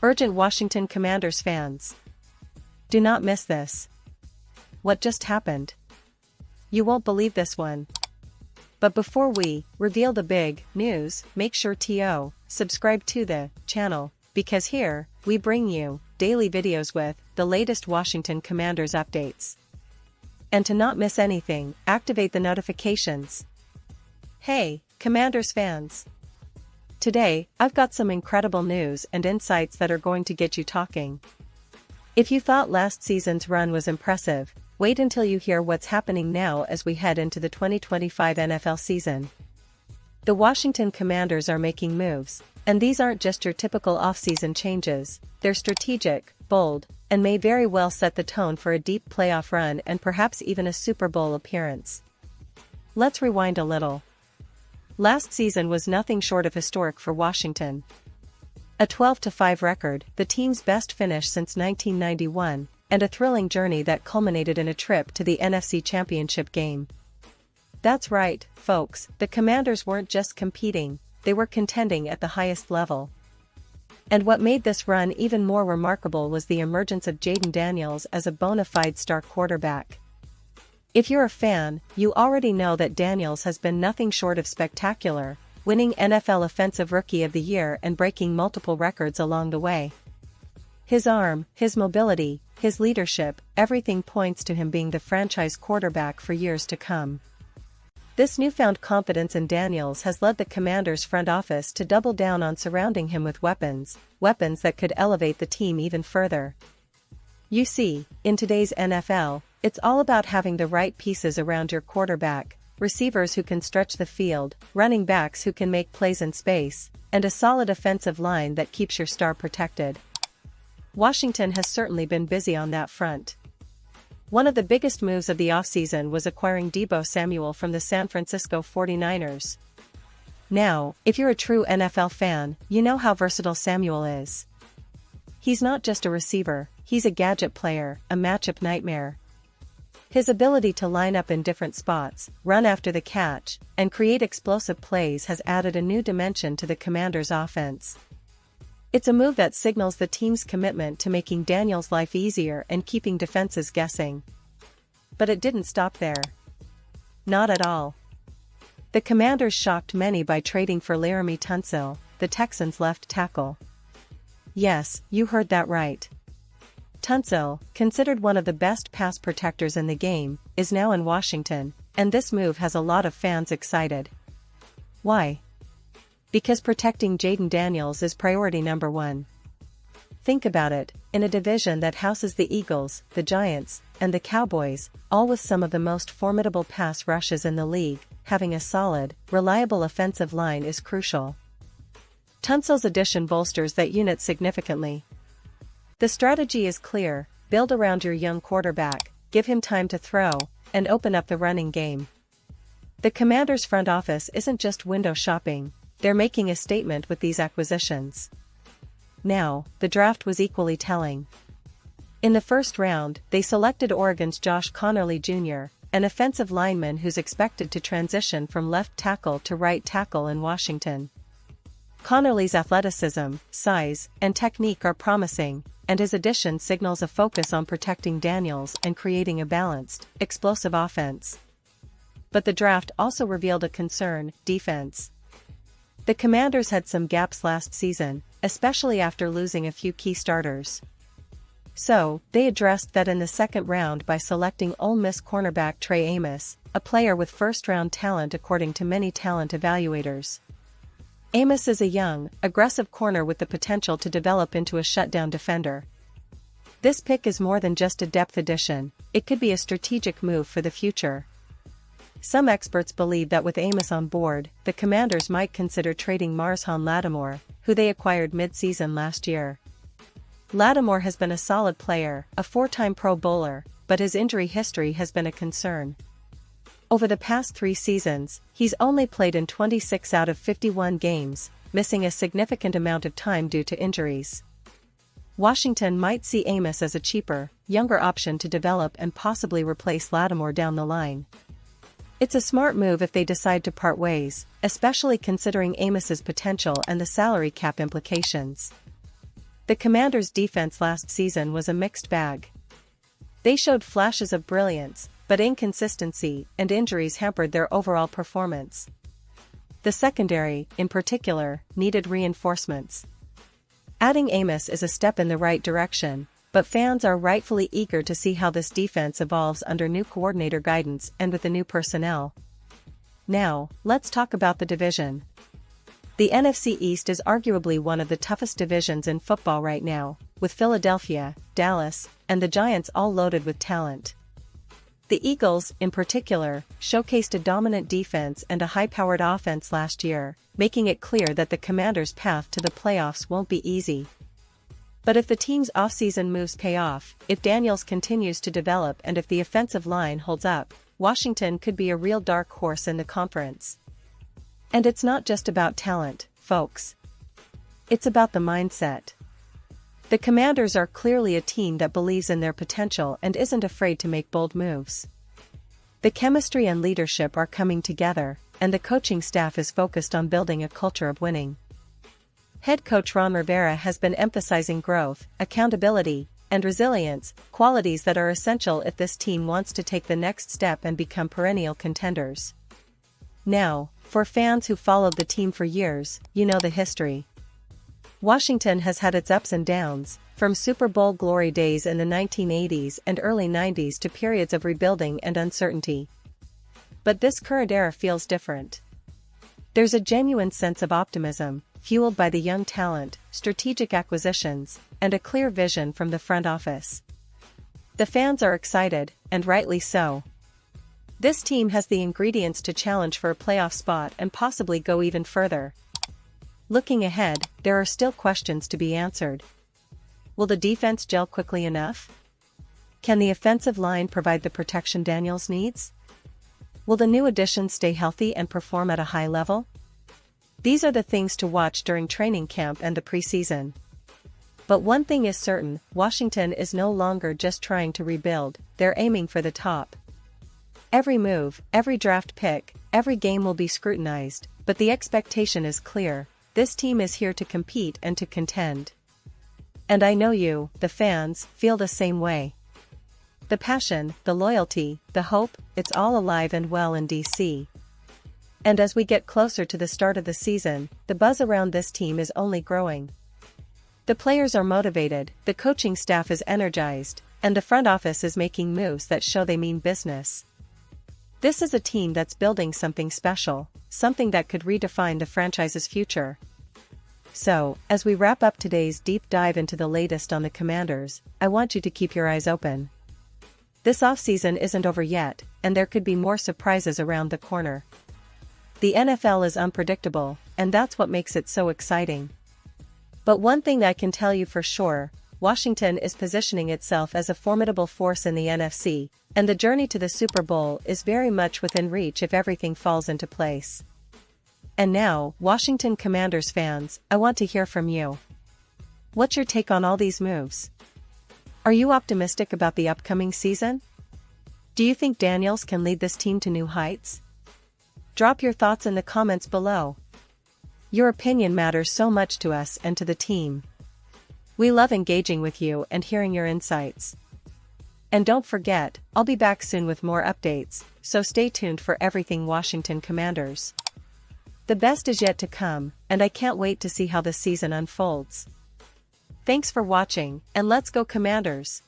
Urgent Washington Commanders fans. Do not miss this. What just happened? You won't believe this one. But before we reveal the big news, make sure to subscribe to the channel, because here, we bring you daily videos with the latest Washington Commanders updates. And to not miss anything, activate the notifications. Hey, Commanders fans! Today, I've got some incredible news and insights that are going to get you talking. If you thought last season's run was impressive, wait until you hear what's happening now as we head into the 2025 NFL season. The Washington Commanders are making moves, and these aren't just your typical offseason changes. They're strategic, bold, and may very well set the tone for a deep playoff run and perhaps even a Super Bowl appearance. Let's rewind a little. Last season was nothing short of historic for Washington. A 12-5 record, the team's best finish since 1991, and a thrilling journey that culminated in a trip to the NFC Championship game. That's right, folks, the Commanders weren't just competing, they were contending at the highest level. And what made this run even more remarkable was the emergence of Jayden Daniels as a bona fide star quarterback. If you're a fan, you already know that Daniels has been nothing short of spectacular, winning NFL Offensive Rookie of the Year and breaking multiple records along the way. His arm, his mobility, his leadership, everything points to him being the franchise quarterback for years to come. This newfound confidence in Daniels has led the Commanders' front office to double down on surrounding him with weapons that could elevate the team even further. You see, in today's NFL, it's all about having the right pieces around your quarterback, receivers who can stretch the field, running backs who can make plays in space, and a solid offensive line that keeps your star protected. Washington has certainly been busy on that front. One of the biggest moves of the offseason was acquiring Deebo Samuel from the San Francisco 49ers. Now, if you're a true NFL fan, you know how versatile Samuel is. He's not just a receiver, he's a gadget player, a matchup nightmare. His ability to line up in different spots, run after the catch, and create explosive plays has added a new dimension to the Commanders' offense. It's a move that signals the team's commitment to making Daniels' life easier and keeping defenses guessing. But it didn't stop there. Not at all. The Commanders shocked many by trading for Laremy Tunsil, the Texans' left tackle. Yes, you heard that right. Tunsil, considered one of the best pass protectors in the game, is now in Washington, and this move has a lot of fans excited. Why? Because protecting Jayden Daniels is priority number one. Think about it, in a division that houses the Eagles, the Giants, and the Cowboys, all with some of the most formidable pass rushes in the league, having a solid, reliable offensive line is crucial. Tunsil's addition bolsters that unit significantly. The strategy is clear: build around your young quarterback, give him time to throw, and open up the running game. The Commanders' front office isn't just window shopping, they're making a statement with these acquisitions. Now, the draft was equally telling. In the first round, they selected Oregon's Josh Conerly Jr., an offensive lineman who's expected to transition from left tackle to right tackle in Washington. Conerly's athleticism, size, and technique are promising, and his addition signals a focus on protecting Daniels and creating a balanced, explosive offense. But the draft also revealed a concern: defense. The Commanders had some gaps last season, especially after losing a few key starters. So, they addressed that in the second round by selecting Ole Miss cornerback Trey Amos, a player with first-round talent according to many talent evaluators. Amos is a young, aggressive corner with the potential to develop into a shutdown defender. This pick is more than just a depth addition, it could be a strategic move for the future. Some experts believe that with Amos on board, the Commanders might consider trading Marshawn Lattimore, who they acquired mid-season last year. Lattimore has been a solid player, a four-time Pro Bowler, but his injury history has been a concern. Over the past 3 seasons, he's only played in 26 out of 51 games, missing a significant amount of time due to injuries. Washington might see Amos as a cheaper, younger option to develop and possibly replace Lattimore down the line. It's a smart move if they decide to part ways, especially considering Amos's potential and the salary cap implications. The Commanders' defense last season was a mixed bag. They showed flashes of brilliance, but inconsistency and injuries hampered their overall performance. The secondary, in particular, needed reinforcements. Adding Amos is a step in the right direction, but fans are rightfully eager to see how this defense evolves under new coordinator guidance and with the new personnel. Now, let's talk about the division. The NFC East is arguably one of the toughest divisions in football right now, with Philadelphia, Dallas, and the Giants all loaded with talent. The Eagles, in particular, showcased a dominant defense and a high-powered offense last year, making it clear that the Commanders' path to the playoffs won't be easy. But if the team's offseason moves pay off, if Daniels continues to develop and if the offensive line holds up, Washington could be a real dark horse in the conference. And it's not just about talent, folks. It's about the mindset. The Commanders are clearly a team that believes in their potential and isn't afraid to make bold moves. The chemistry and leadership are coming together, and the coaching staff is focused on building a culture of winning. Head coach Ron Rivera has been emphasizing growth, accountability, and resilience, qualities that are essential if this team wants to take the next step and become perennial contenders. Now, for fans who followed the team for years, you know the history. Washington has had its ups and downs, from Super Bowl glory days in the 1980s and early 90s to periods of rebuilding and uncertainty. But this current era feels different. There's a genuine sense of optimism, fueled by the young talent, strategic acquisitions, and a clear vision from the front office. The fans are excited, and rightly so. This team has the ingredients to challenge for a playoff spot and possibly go even further. Looking ahead, there are still questions to be answered. Will the defense gel quickly enough? Can the offensive line provide the protection Daniels needs? Will the new additions stay healthy and perform at a high level? These are the things to watch during training camp and the preseason. But one thing is certain, Washington is no longer just trying to rebuild, they're aiming for the top. Every move, every draft pick, every game will be scrutinized, but the expectation is clear. This team is here to compete and to contend. And I know you, the fans, feel the same way. The passion, the loyalty, the hope, it's all alive and well in DC. And as we get closer to the start of the season, the buzz around this team is only growing. The players are motivated, the coaching staff is energized, and the front office is making moves that show they mean business. This is a team that's building something special, something that could redefine the franchise's future. So, as we wrap up today's deep dive into the latest on the Commanders, I want you to keep your eyes open. This offseason isn't over yet, and there could be more surprises around the corner. The NFL is unpredictable, and that's what makes it so exciting. But one thing I can tell you for sure, Washington is positioning itself as a formidable force in the NFC, and the journey to the Super Bowl is very much within reach if everything falls into place. And now, Washington Commanders fans, I want to hear from you. What's your take on all these moves? Are you optimistic about the upcoming season? Do you think Daniels can lead this team to new heights? Drop your thoughts in the comments below. Your opinion matters so much to us and to the team. We love engaging with you and hearing your insights. And don't forget, I'll be back soon with more updates, so stay tuned for everything Washington Commanders. The best is yet to come, and I can't wait to see how the season unfolds. Thanks for watching, and let's go Commanders!